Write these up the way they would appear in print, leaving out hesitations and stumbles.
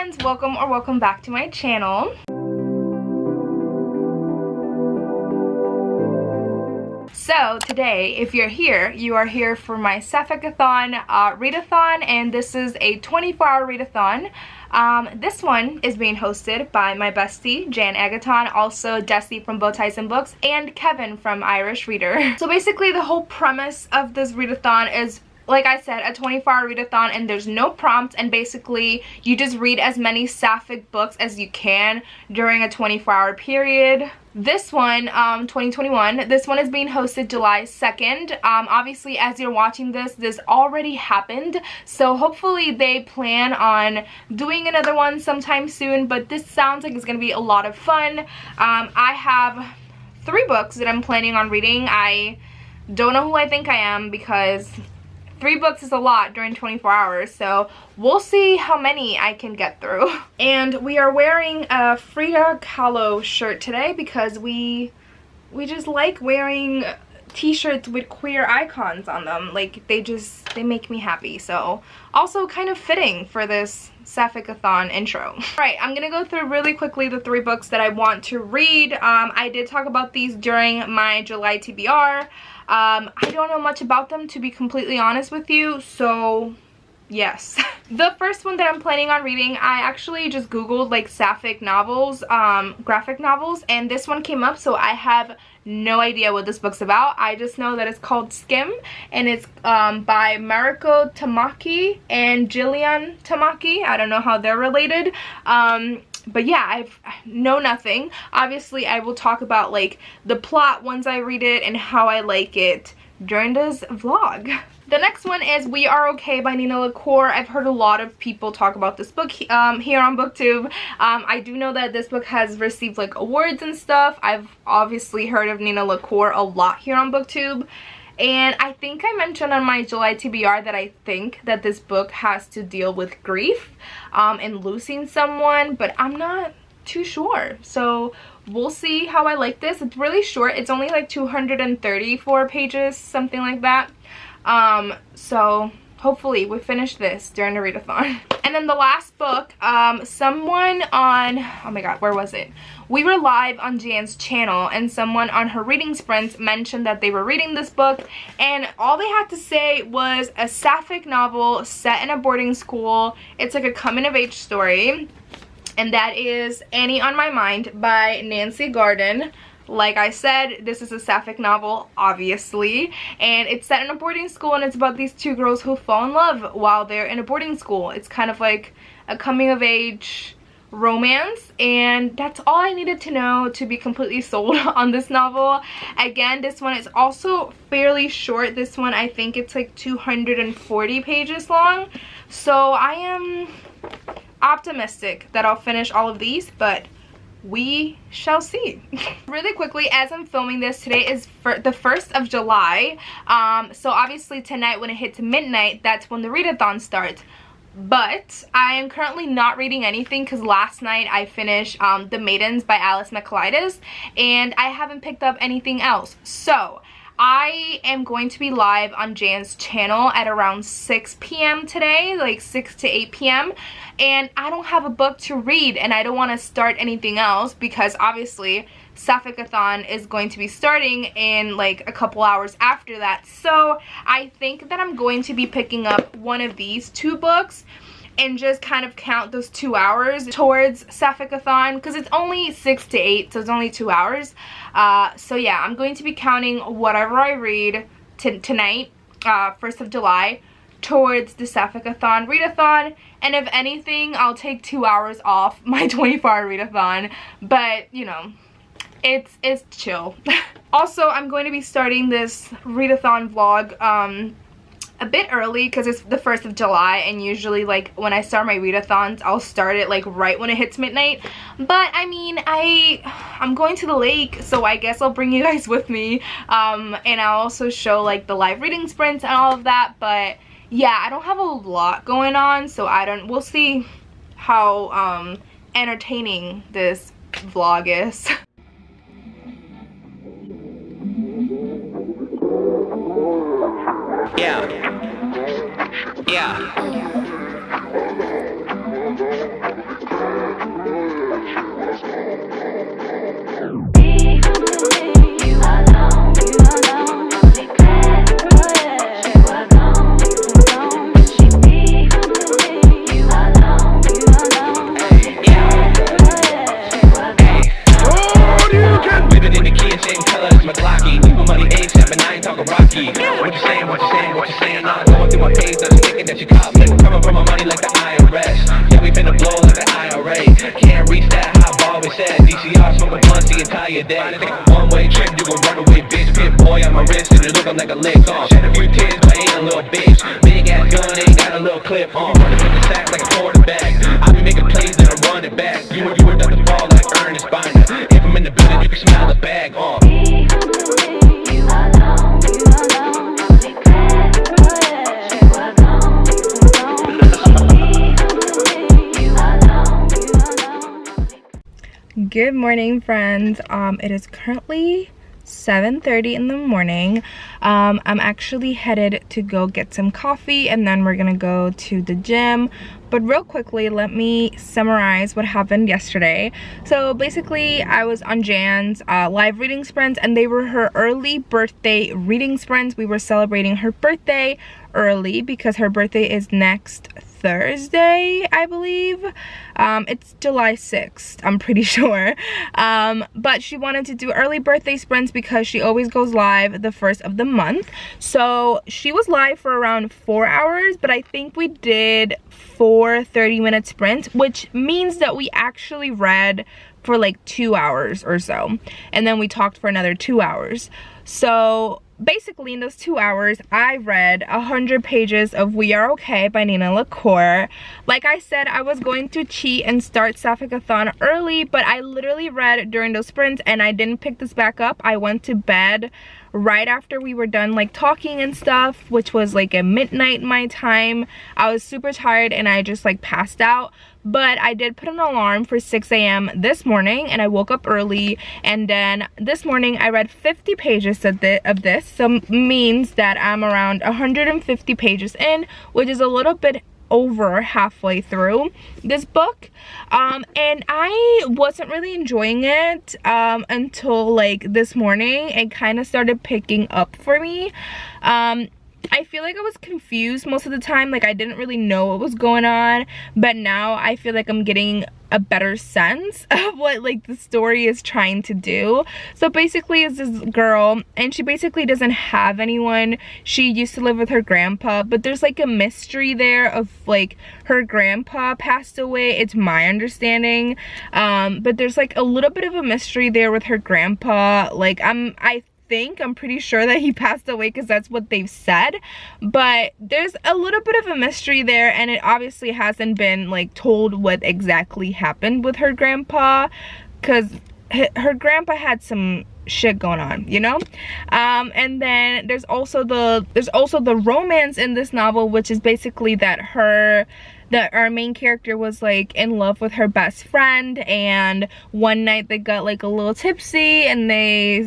friends, welcome back to my channel. So today, if you're here, you are here for my Sapphicathon readathon, and this is a 24-hour readathon. This one is being hosted by my bestie, Jan Agaton, also Desi from Bowties and Books, and Kevin from Irish Reader. So basically the whole premise of this readathon is, like I said, a 24-hour readathon, and there's no prompt, and basically you just read as many sapphic books as you can during a 24-hour period. This one, 2021, this one is being hosted July 2nd. Obviously, as you're watching this already happened, so hopefully they plan on doing another one sometime soon, but this sounds like it's gonna be a lot of fun. I have 3 books that I'm planning on reading. I don't know who I think I am, because 3 books is a lot during 24 hours, so we'll see how many I can get through. And we are wearing a Frida Kahlo shirt today because we just like wearing t-shirts with queer icons on them. Like, they make me happy. So also kind of fitting for this Sapphicathon intro. Alright, I'm gonna go through really quickly the 3 books that I want to read. I did talk about these during my July TBR. I don't know much about them, to be completely honest with you, so yes. The first one that I'm planning on reading, I actually just googled like sapphic novels, graphic novels, and this one came up, so I have no idea what this book's about. I just know that it's called Skim, and it's by Mariko Tamaki and Jillian Tamaki. I don't know how they're related. But yeah, I know nothing. Obviously, I will talk about like the plot once I read it and how I like it during this vlog. The next one is We Are Okay by Nina LaCour. I've heard a lot of people talk about this book here on Booktube. I do know that this book has received like awards and stuff. I've obviously heard of Nina LaCour a lot here on Booktube. And I think I mentioned on my July TBR that I think that this book has to deal with grief and losing someone, but I'm not too sure. So we'll see how I like this. It's really short. It's only like 234 pages, something like that. So hopefully we finish this during the readathon. And then the last book, someone on, oh my god, where was it? We were live on Jan's channel, and someone on her reading sprints mentioned that they were reading this book, and all they had to say was a sapphic novel set in a boarding school. It's like a coming-of-age story, and that is Annie on My Mind by Nancy Garden. Like I said, this is a sapphic novel, obviously, and it's set in a boarding school, and it's about these 2 girls who fall in love while they're in a boarding school. It's kind of like a coming-of-age romance, and that's all I needed to know to be completely sold on this novel. Again, this one is also fairly short. This one, I think it's like 240 pages long, so I am optimistic that I'll finish all of these, but we shall see. Really quickly, as I'm filming this, today is for the 1st of July, so obviously tonight when it hits midnight, that's when the readathon starts. But I am currently not reading anything because last night I finished The Maidens by Alice McLeodis, and I haven't picked up anything else. So I am going to be live on Jan's channel at around 6 p.m. today, like 6 to 8 p.m. And I don't have a book to read, and I don't want to start anything else because obviously Sapphicathon is going to be starting in like a couple hours after that. So I think that I'm going to be picking up one of these 2 books and just kind of count those 2 hours towards Sapphicathon, because it's only 6 to 8, so it's only 2 hours. So yeah, I'm going to be counting whatever I read tonight, 1st of July, towards the Sapphicathon readathon, and if anything, I'll take 2 hours off my 24-hour readathon, but you know, it's chill. Also, I'm going to be starting this readathon vlog a bit early because it's the 1st of July, and usually like when I start my readathons, I'll start it like right when it hits midnight. But I mean, I'm going to the lake, so I guess I'll bring you guys with me, and I'll also show like the live reading sprints and all of that. But yeah, I don't have a lot going on, so we'll see how entertaining this vlog is. Yeah. the entire day. One-way trip, you gon' run away, bitch. Pit boy on my wrist, and it look like a leg song. Shed a few tears, but ain't a little bitch. Big ass gun, ain't got a little clip. Running from the sack like a quarterback. I be making plays, then I run it back. You were done the ball like Ernest Binder. If I'm in the building, you can smell the bag. Good morning, friends. It is currently 7:30 in the morning. I'm actually headed to go get some coffee and then we're gonna go to the gym. But real quickly, let me summarize what happened yesterday. So basically, I was on Jan's live reading sprints, and they were her early birthday reading sprints. We were celebrating her birthday early because her birthday is next Thursday, I believe. It's July 6th, I'm pretty sure. But she wanted to do early birthday sprints because she always goes live the first of the month. So she was live for around 4 hours, but I think we did 4 30-minute sprints, which means that we actually read for like 2 hours or so, and then we talked for another 2 hours. So basically in those 2 hours I read 100 pages of We Are Okay by Nina LaCour. Like I said, I was going to cheat and start Sapphicathon early, but I literally read during those sprints and I didn't pick this back up. I went to bed right after we were done like talking and stuff, which was like at midnight my time. I was super tired and I just like passed out. But I did put an alarm for 6 a.m. this morning and I woke up early, and then this morning I read 50 pages of this, so means that I'm around 150 pages in, which is a little bit over halfway through this book. And I wasn't really enjoying it until like this morning. It kind of started picking up for me. I feel like I was confused most of the time, like I didn't really know what was going on, but now I feel like I'm getting a better sense of what like the story is trying to do. So basically it's this girl and she basically doesn't have anyone. She used to live with her grandpa, but there's like a mystery there of like her grandpa passed away, it's my understanding, but there's like a little bit of a mystery there with her grandpa. Like I'm pretty sure that he passed away because that's what they've said, but there's a little bit of a mystery there, and it obviously hasn't been like told what exactly happened with her grandpa, because her grandpa had some shit going on, you know. And then there's also the romance in this novel, which is basically that our main character was like in love with her best friend, and one night they got like a little tipsy and they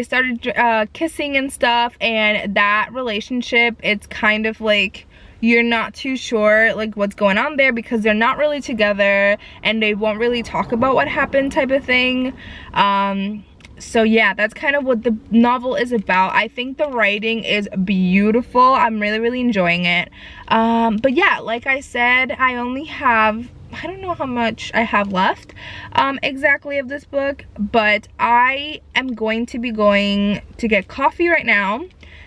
started kissing and stuff, and that relationship, it's kind of like you're not too sure like what's going on there because they're not really together and they won't really talk about what happened type of thing. So yeah, that's kind of what the novel is about. I think the writing is beautiful. I'm really enjoying it. But yeah, like I said, I only have, I don't know how much I have left exactly of this book, but I am going to be going to get coffee right now.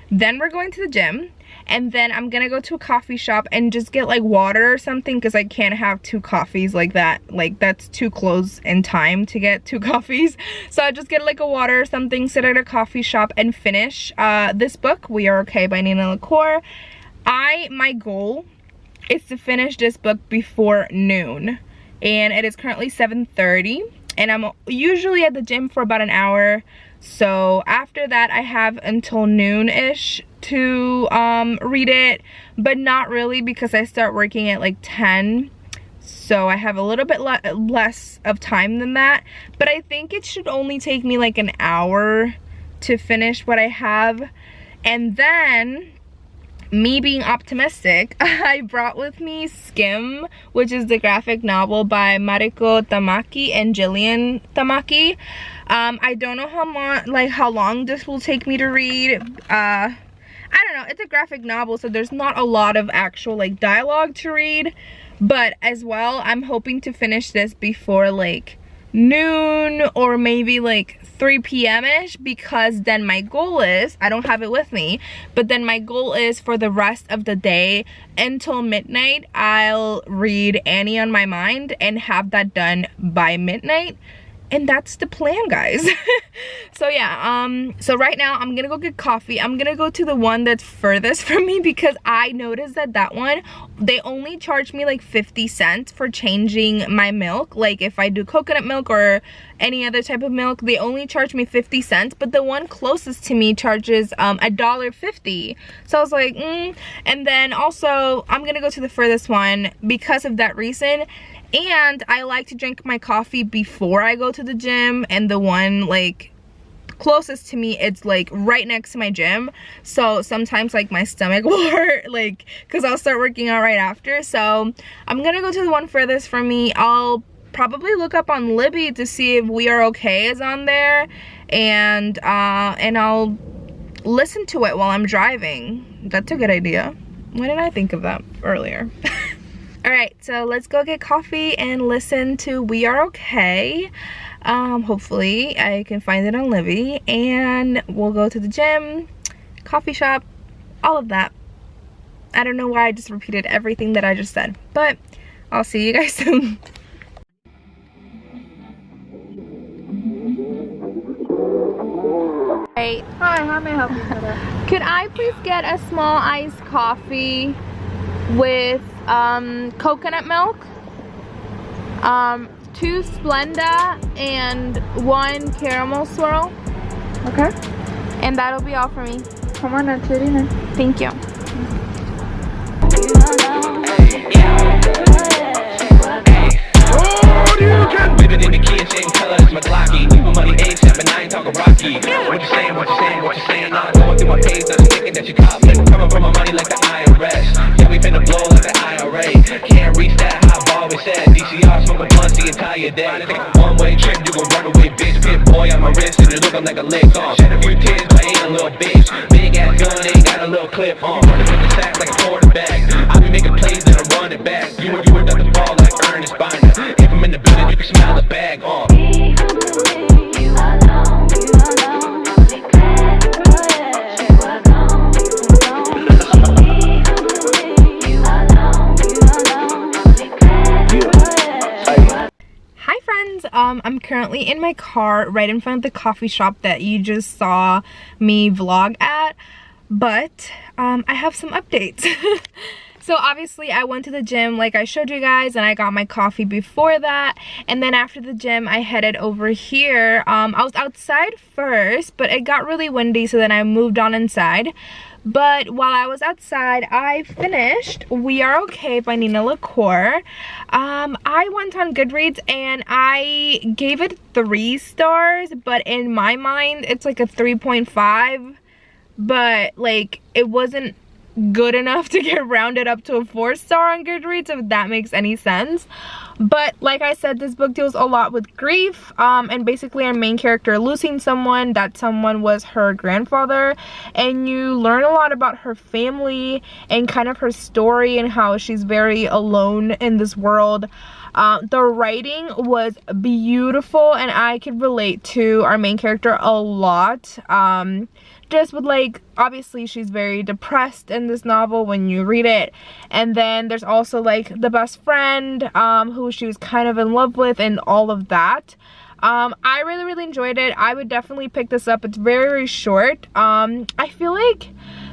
Then we're going to the gym. And then I'm gonna go to a coffee shop and just get like water or something, because I can't have 2 coffees like that. Like that's too close in time to get 2 coffees. So I just get like a water or something, sit at a coffee shop and finish this book, We Are Okay by Nina LaCour. My goal is to finish this book before noon, and it is currently 7:30, and I'm usually at the gym for about an hour. So after that I have until noon-ish to read it, but not really because I start working at like 10, so I have a little bit less of time than that. But I think it should only take me like an hour to finish what I have. And then, me being optimistic, I brought with me Skim, which is the graphic novel by Mariko Tamaki and Jillian Tamaki. I don't know how long this will take me to read. I don't know, it's a graphic novel, so there's not a lot of actual like dialogue to read, but as well I'm hoping to finish this before like noon or maybe like 3 p.m.-ish, because then my goal is, I don't have it with me, but then my goal is for the rest of the day until midnight I'll read Annie on My Mind and have that done by midnight. and that's the plan, guys. So yeah, so right now I'm gonna go get coffee. I'm gonna go to the one that's furthest from me because I noticed that that one, they only charge me like 50 cents for changing my milk. Like if I do coconut milk or any other type of milk, they only charge me 50 cents, but the one closest to me charges $1.50. So I was like, And then also I'm gonna go to the furthest one because of that reason. And I like to drink my coffee before I go to the gym, and the one like closest to me, it's like right next to my gym. So sometimes like my stomach will hurt, like because I'll start working out right after. So I'm gonna go to the one furthest from me. I'll probably look up on Libby to see if We Are Okay is on there, and I'll listen to it while I'm driving. That's a good idea. Why didn't I think of that earlier? Alright, so let's go get coffee and listen to We Are Okay. Hopefully I can find it on Libby, and we'll go to the gym, coffee shop, all of that. I don't know why I just repeated everything that I just said, but I'll see you guys soon. Hey. Hi, how may I help you today? Could I please get a small iced coffee with coconut milk, 2 Splenda, and 1 caramel swirl? Okay. And that'll be all for me. Come on, that's it in. Thank you. Whip it in the key and same color as my Glocky. Money ain't but I ain't talking Rocky. What you saying, what you saying, what you saying? I'm going through my page, I'm thinking that you caught me. Coming from my money like the IRS. Yeah, we finna blow like the IRA. Can't reach that high, I've always said. DCR smoking blunts the entire day. One-way trip, you gon' run away, bitch. Pit boy on my wrist and it looking like a lick on. Shed a few tears, but I ain't a little bitch. Big ass gun, ain't got a little clip on. Running with the sack like a quarterback. I be making plays and I'm running back. You were done to fall like Ernest Binder. If I'm in the building, you can smell the bag on. Hi friends, I'm currently in my car right in front of the coffee shop that you just saw me vlog at, but I have some updates. So obviously I went to the gym like I showed you guys, and I got my coffee before that, and then after the gym I headed over here. I was outside first, but it got really windy, so then I moved on inside. But while I was outside, I finished We Are Okay by Nina LaCour. I went on Goodreads and I gave it 3 stars, but in my mind it's like a 3.5, but like it wasn't good enough to get rounded up to a 4-star on Goodreads, if that makes any sense. But like I said, this book deals a lot with grief, and basically our main character losing someone. That someone was her grandfather, and you learn a lot about her family and kind of her story and how she's very alone in this world. The writing was beautiful, and I could relate to our main character a lot. Just with, like, obviously she's very depressed in this novel when you read it, and then there's also like the best friend who she was kind of in love with and all of that. I really enjoyed it. I would definitely pick this up. It's very short. I feel like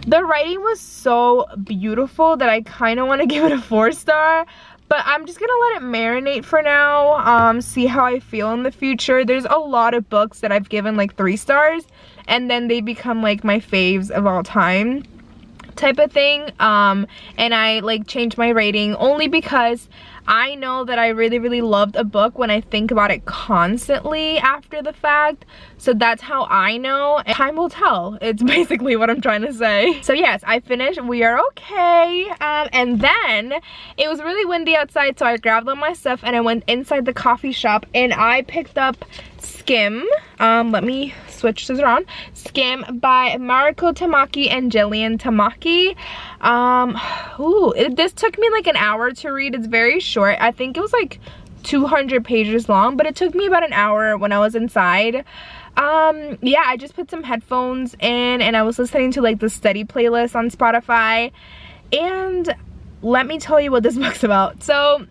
the writing was so beautiful that I kind of want to give it a 4-star. But I'm just gonna let it marinate for now, see how I feel in the future. There's a lot of books that I've given like 3 stars, and then they become like my faves of all time type of thing. And I like changed my rating only because I know that I really loved a book when I think about it constantly after the fact. So that's how I know, and time will tell. It's basically what I'm trying to say. So yes, I finished We Are Okay, and then it was really windy outside, so I grabbed all my stuff and I went inside the coffee shop and I picked up Skim. Let me switch this around. Skim by Mariko Tamaki and Jillian Tamaki. This took me like an hour to read. It's very short. I think it was like 200 pages long, but it took me about an hour when I was inside. Yeah, I just put some headphones in and I was listening to like the study playlist on Spotify, and let me tell you what this book's about. So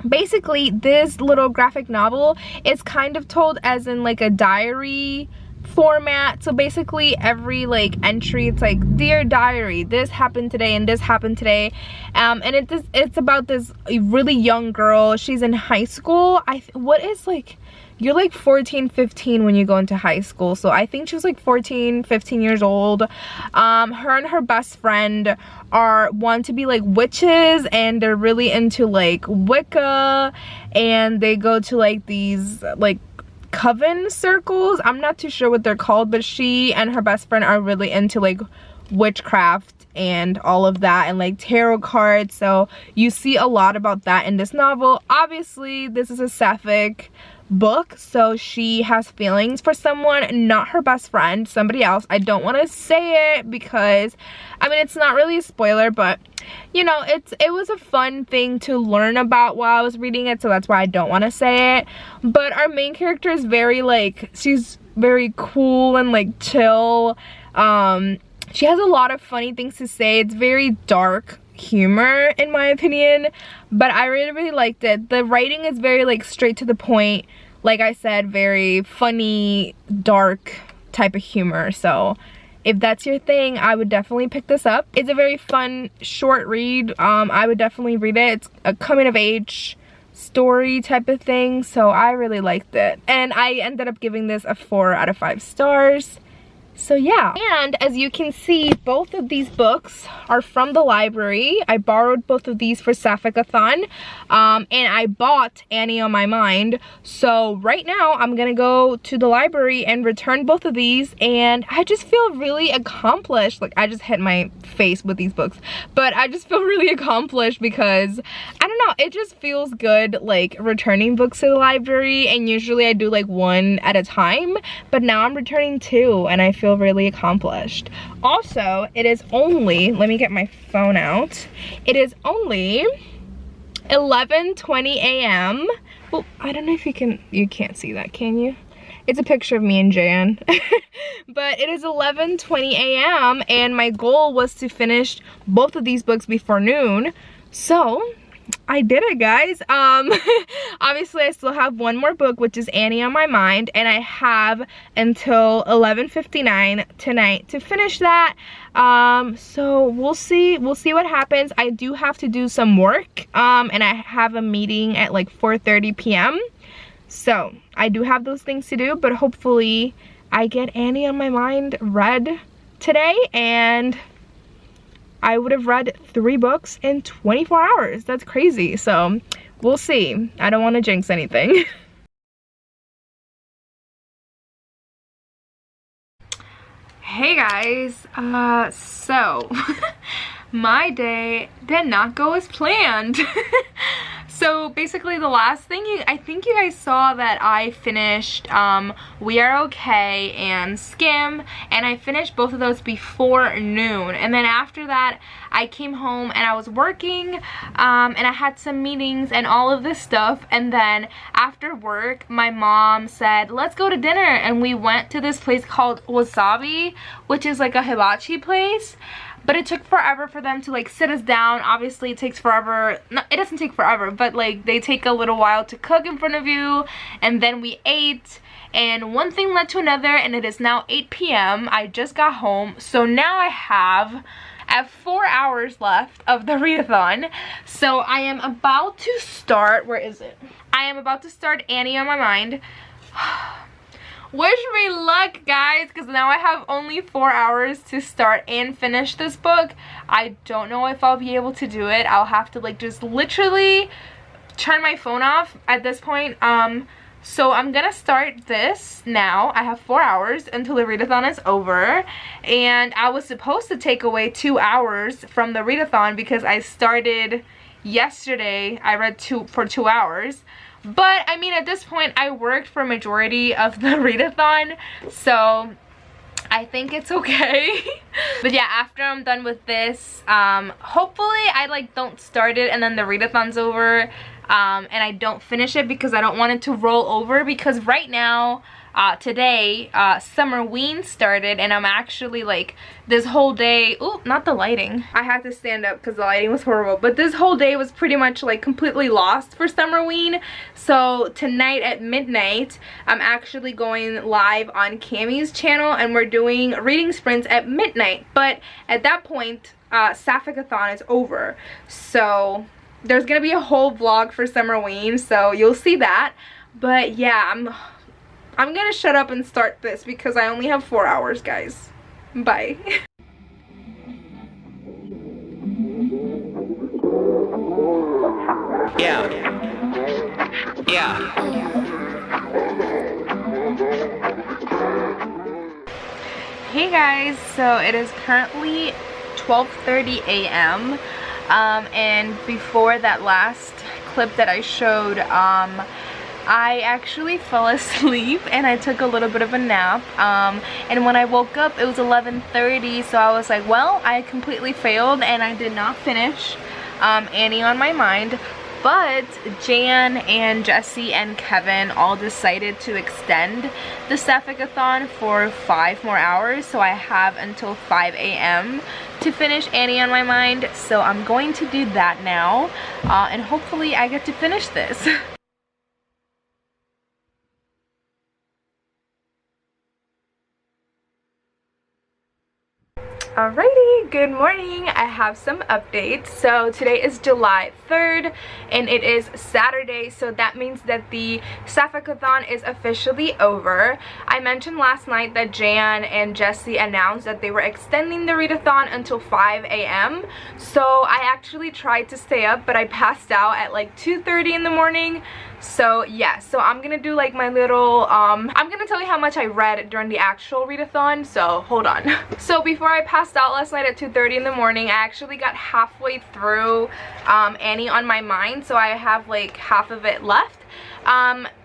basically this little graphic novel is kind of told as in like a diary format. So basically every like entry, it's like, dear diary, this happened today and this happened today, and it's about this really young girl. She's in high school. What is like, you're like 14, 15 when you go into high school, so I think she was like 14, 15 years old. Her and her best friend want to be like witches, and they're really into like Wicca, and they go to like these like coven circles. I'm not too sure what they're called, but she and her best friend are really into like witchcraft and all of that, and like tarot cards. So you see a lot about that in this novel. Obviously this is a sapphic book, so she has feelings for someone, not her best friend, somebody else. I don't want to say it because I mean it's not really a spoiler, but you know, it was a fun thing to learn about while I was reading it, so that's why I don't want to say it. But our main character is very like, she's very cool and like chill. She has a lot of funny things to say. It's very dark humor in my opinion, but I really liked it. The writing is very like straight to the point, like I said, very funny, dark type of humor. So if that's your thing, I would definitely pick this up. It's a very fun short read. I would definitely read it. It's a coming of age story type of thing, so I really liked it, and I ended up giving this a 4 out of 5 stars. So yeah, and as you can see, both of these books are from the library. I borrowed both of these for Sapphicathon, and I bought Annie on My Mind. So right now I'm gonna go to the library and return both of these, and I just feel really accomplished. Like, I just hit my face with these books, but I just feel really accomplished because I don't know, it just feels good like returning books to the library, and usually I do like 1 at a time, but now I'm returning 2 and I feel really accomplished. Also, it is only, let me get my phone out, it is only 11:20 a.m. Well, I don't know if you can't see that, can you? It's a picture of me and Jan. But it is 11:20 a.m. and my goal was to finish both of these books before noon. So I did it, guys. Obviously I still have 1 more book, which is Annie on My Mind, and I have until 11:59 tonight to finish that. So we'll see what happens. I do have to do some work, and I have a meeting at like 4:30 p.m. so I do have those things to do, but hopefully I get Annie on My Mind read today, and I would have read 3 books in 24 hours. That's crazy. So we'll see. I don't want to jinx anything. Hey guys, so my day did not go as planned. So basically the last thing, I think you guys saw that I finished We Are Okay and Skim, and I finished both of those before noon. And then after that I came home and I was working, and I had some meetings and all of this stuff, and then after work my mom said let's go to dinner, and we went to this place called Wasabi, which is like a hibachi place. But it took forever for them to like sit us down. Obviously it takes forever. No, it doesn't take forever, but like they take a little while to cook in front of you. And then we ate, and one thing led to another, and it is now 8 p.m. I just got home, so now I have 4 hours left of the readathon. So I am about to start, where is it? I am about to start Annie on My Mind. Wish me luck, guys, because now I have only 4 hours to start and finish this book. I don't know if I'll be able to do it. I'll have to like just literally turn my phone off at this point. So I'm gonna start this now. I have 4 hours until the readathon is over, and I was supposed to take away 2 hours from the readathon because I started yesterday. I read for 2 hours. But I mean, at this point I worked for a majority of the readathon, so I think it's okay. But yeah, after I'm done with this, hopefully I like don't start it and then the readathon's over. and I don't finish it because I don't want it to roll over, because right now today Summerween started, and I'm actually like this whole day, oh, not the lighting, I had to stand up because the lighting was horrible, but this whole day was pretty much like completely lost for Summerween. So tonight at midnight I'm actually going live on Cammie's channel, and we're doing reading sprints at midnight, but at that point Sapphicathon is over, so there's gonna be a whole vlog for Summerween, so you'll see that. But yeah, I'm gonna shut up and start this because I only have 4 hours, guys. Bye. Yeah. Yeah. Hey guys, so it is currently 12:30 a.m. And before that last clip that I showed, I actually fell asleep and I took a little bit of a nap, and when I woke up it was 11:30, so I was like, well, I completely failed and I did not finish Annie on My Mind. But Jan and Jesse and Kevin all decided to extend the Sapphicathon for 5 more hours, so I have until 5 a.m. to finish Annie on My Mind, so I'm going to do that now, and hopefully I get to finish this. Alrighty, good morning. I have some updates. So today is July 3rd and it is Saturday, so that means that the Sapphicathon is officially over. I mentioned last night that Jan and Jesse announced that they were extending the readathon until 5 a.m. So I actually tried to stay up, but I passed out at like 2:30 in the morning. So yeah, so I'm gonna do like my little I'm gonna tell you how much I read during the actual readathon, so hold on. So before I passed out last night at 2:30 in the morning, I actually got halfway through Annie on My Mind, so I have like half of it left.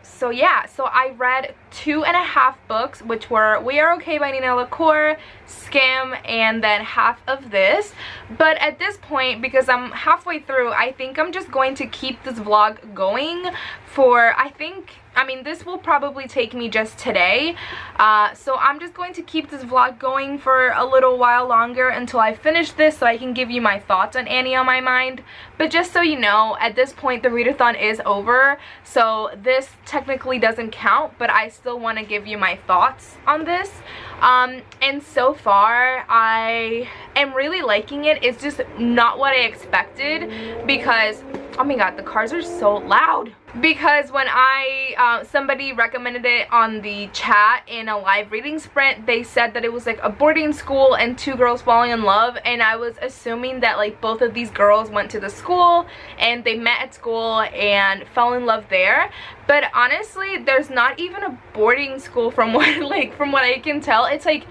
So yeah, so I read 2.5 books, which were We Are Okay by Nina LaCour, Skim, and then half of this. But at this point, because I'm halfway through, I think I'm just going to keep this vlog going for, I mean, this will probably take me just today. So I'm just going to keep this vlog going for a little while longer until I finish this, so I can give you my thoughts on Annie on My Mind. But just so you know, at this point the readathon is over, so this technically doesn't count, but I still want to give you my thoughts on this. And so far I am really liking it. It's just not what I expected, because oh my god, the cars are so loud. Because when somebody recommended it on the chat in a live reading sprint, they said that it was like a boarding school and 2 girls falling in love, and I was assuming that like both of these girls went to the school and they met at school and fell in love there. But honestly, there's not even a boarding school from what I can tell. It's like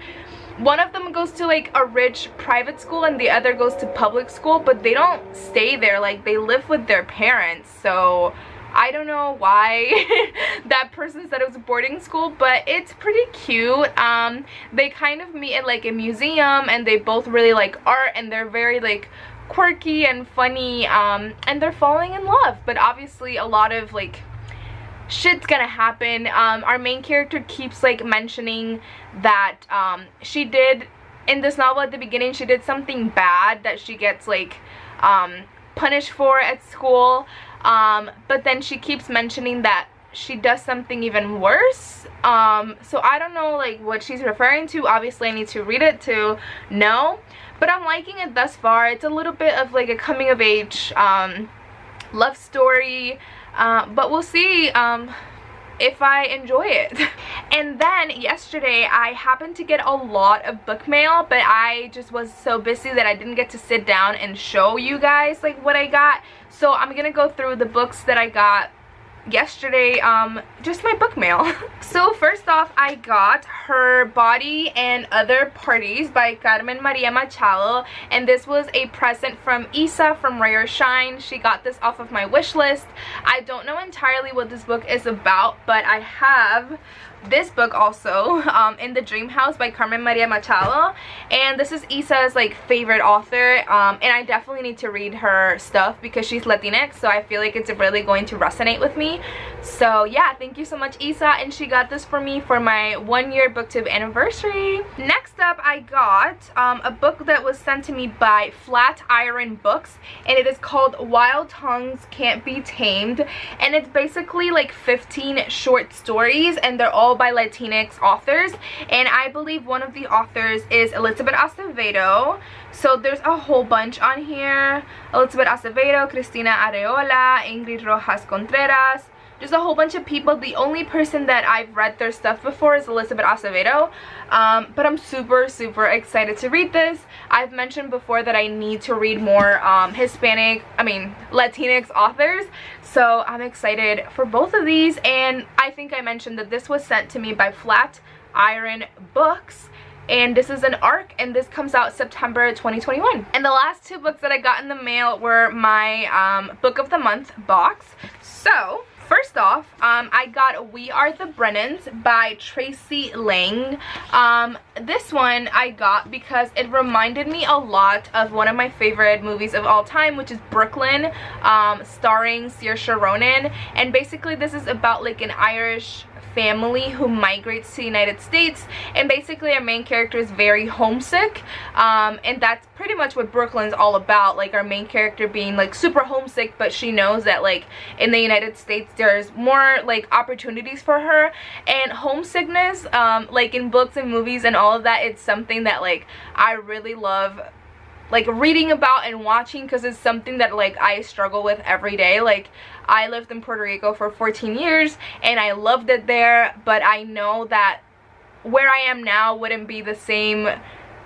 one of them goes to like a rich private school and the other goes to public school, but they don't stay there, like they live with their parents. So I don't know why that person said it was a boarding school, but it's pretty cute. They kind of meet at like a museum, and they both really like art, and they're very like quirky and funny, and they're falling in love. But obviously a lot of like shit's gonna happen. Our main character keeps like mentioning that she did, in this novel at the beginning, she did something bad that she gets like punished for at school, but then she keeps mentioning that she does something even worse. So I don't know like what she's referring to. Obviously I need to read it to know, but I'm liking it thus far. It's a little bit of like a coming of age love story, but we'll see if I enjoy it. And then yesterday I happened to get a lot of book mail, but I just was so busy that I didn't get to sit down and show you guys like what I got. So I'm gonna go through the books that I got yesterday, just my book mail. So first off, I got Her Body and Other Parties by Carmen Maria Machado, and this was a present from Isa from Ray or Shine. She got this off of my wish list. I don't know entirely what this book is about, but I have this book also, In the Dream House by Carmen Maria Machado, and this is Isa's like favorite author, and I definitely need to read her stuff because she's Latinx, so I feel like it's really going to resonate with me. So yeah, thank you so much, Isa, and she got this for me for my 1-year Booktube anniversary. Next up, I got a book that was sent to me by Flatiron Books, and it is called Wild Tongues Can't Be Tamed, and it's basically like 15 short stories, and they're all by Latinx authors, and I believe one of the authors is Elizabeth Acevedo. So there's a whole bunch on here: Elizabeth Acevedo, Cristina Areola, Ingrid Rojas Contreras. There's a whole bunch of people. The only person that I've read their stuff before is Elizabeth Acevedo, but I'm super excited to read this. I've mentioned before that I need to read more Latinx authors, so I'm excited for both of these. And I think I mentioned that this was sent to me by Flatiron Books, and this is an ARC, and this comes out September 2021. And the last 2 books that I got in the mail were my Book of the Month box. So first off, I got We Are the Brennans by Tracy Lang. This one I got because it reminded me a lot of one of my favorite movies of all time, which is Brooklyn, starring Saoirse Ronan. And basically this is about like an Irish family who migrates to the United States, and basically our main character is very homesick, and that's pretty much what Brooklyn's all about, like our main character being like super homesick, but she knows that like in the United States there's more like opportunities for her. And homesickness, like in books and movies and all of that, it's something that like I really love like reading about and watching, because it's something that like I struggle with every day. Like I lived in Puerto Rico for 14 years and I loved it there, but I know that where I am now wouldn't be the same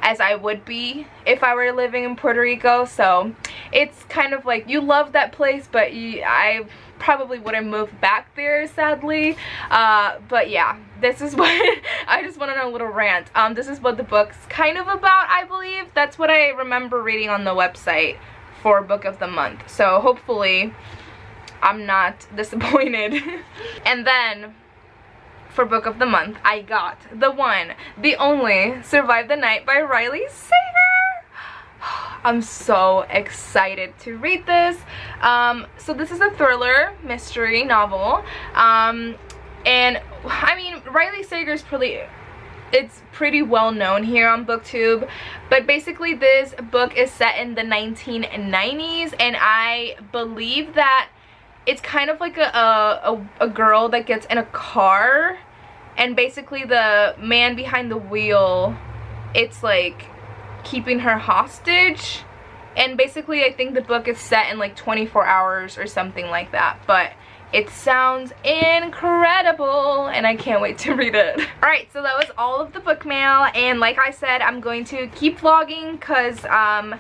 as I would be if I were living in Puerto Rico. So it's kind of like you love that place, but I probably wouldn't move back there, sadly. But yeah, this is what I just went on a little rant. This is what the book's kind of about, I believe. That's what I remember reading on the website for Book of the Month, so hopefully I'm not disappointed. And then for Book of the Month, I got the one, the only, Survive the Night by Riley Sager. I'm so excited to read this. So this is a thriller mystery novel, and I mean Riley Sager's pretty well known here on Booktube, but basically this book is set in the 1990s, and I believe that it's kind of like a girl that gets in a car, and basically the man behind the wheel, it's like keeping her hostage. And basically I think the book is set in like 24 hours or something like that, but it sounds incredible and I can't wait to read it. Alright, so that was all of the book mail, and like I said, I'm going to keep vlogging because I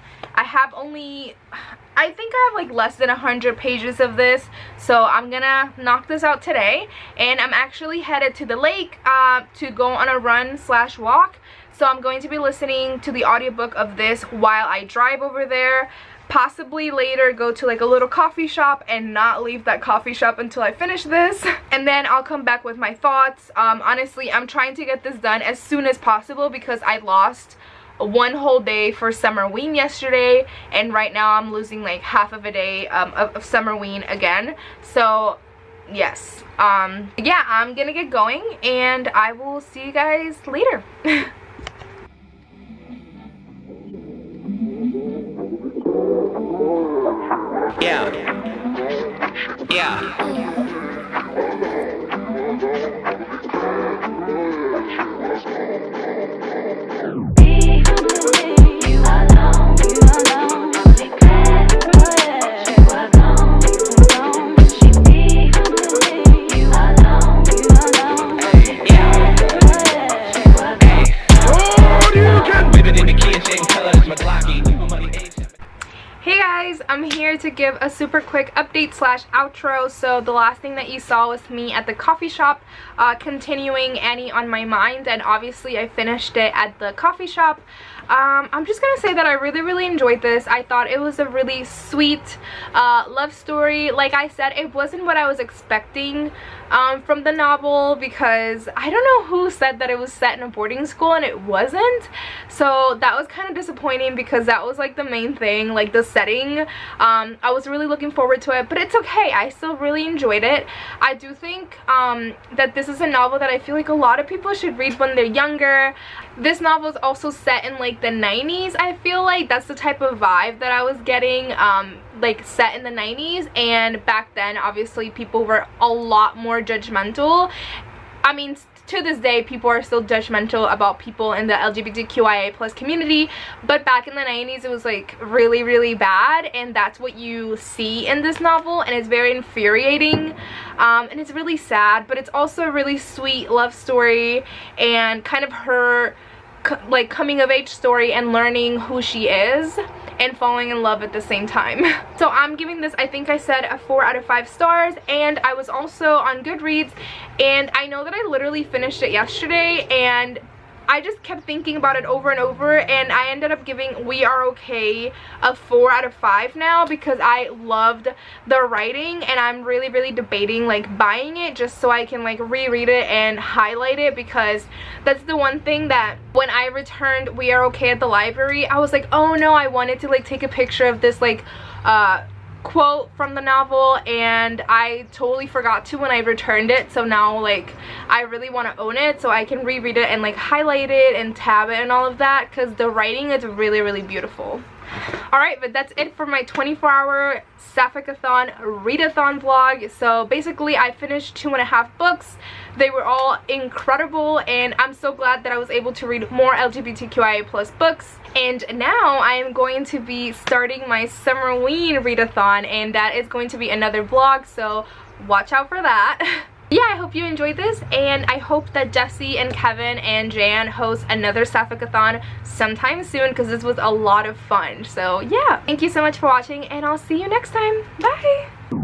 think I have like less than 100 pages of this, so I'm gonna knock this out today. And I'm actually headed to the lake to go on a run/walk, so I'm going to be listening to the audiobook of this while I drive over there. Possibly later go to like a little coffee shop and not leave that coffee shop until I finish this, and then I'll come back with my thoughts. Honestly, I'm trying to get this done as soon as possible because I lost one whole day for Summerween yesterday, and right now I'm losing like half of a day of Summerween again. So yes, yeah, I'm gonna get going and I will see you guys later. Yeah. Yeah. Hey guys, I'm here to give a super quick update slash outro. So the last thing that you saw was me at the coffee shop continuing Annie on My Mind, and obviously I finished it at the coffee shop. I'm just gonna say that I really enjoyed this. I thought it was a really sweet love story. Like I said, it wasn't what I was expecting from the novel, because I don't know who said that it was set in a boarding school and it wasn't. So that was kind of disappointing, because that was like the main thing, like the setting. I was really looking forward to it, but it's okay. I still really enjoyed it. I do think that this is a novel that I feel like a lot of people should read when they're younger. This novel is also set in like the 90s. I feel like that's the type of vibe that I was getting, like set in the 90s, and back then obviously people were a lot more judgmental. I mean, to this day people are still judgmental about people in the LGBTQIA+ community, but back in the 90s it was like really bad, and that's what you see in this novel, and it's very infuriating, and it's really sad, but it's also a really sweet love story, and kind of her like coming of age story, and learning who she is and falling in love at the same time. So I'm giving this, I think I said, a 4 out of 5 stars, and I was also on Goodreads, and I know that I literally finished it yesterday, and I just kept thinking about it over and over, and I ended up giving We Are Okay a 4 out of 5 now, because I loved the writing, and I'm really debating like buying it just so I can like reread it and highlight it, because that's the one thing that when I returned We Are Okay at the library, I was like, oh no, I wanted to like take a picture of this like quote from the novel, and I totally forgot to when I returned it. So now like I really want to own it so I can reread it and like highlight it and tab it and all of that, because the writing is really beautiful. Alright, but that's it for my 24-hour Sapphicathon readathon vlog. So basically I finished 2.5 books. They were all incredible, and I'm so glad that I was able to read more LGBTQIA+ books. And now I am going to be starting my Summerween readathon, and that is going to be another vlog, so watch out for that. Yeah, I hope you enjoyed this, and I hope that Jesse and Kevin and Jan host another Sapphicathon sometime soon, because this was a lot of fun. So yeah, thank you so much for watching, and I'll see you next time. Bye!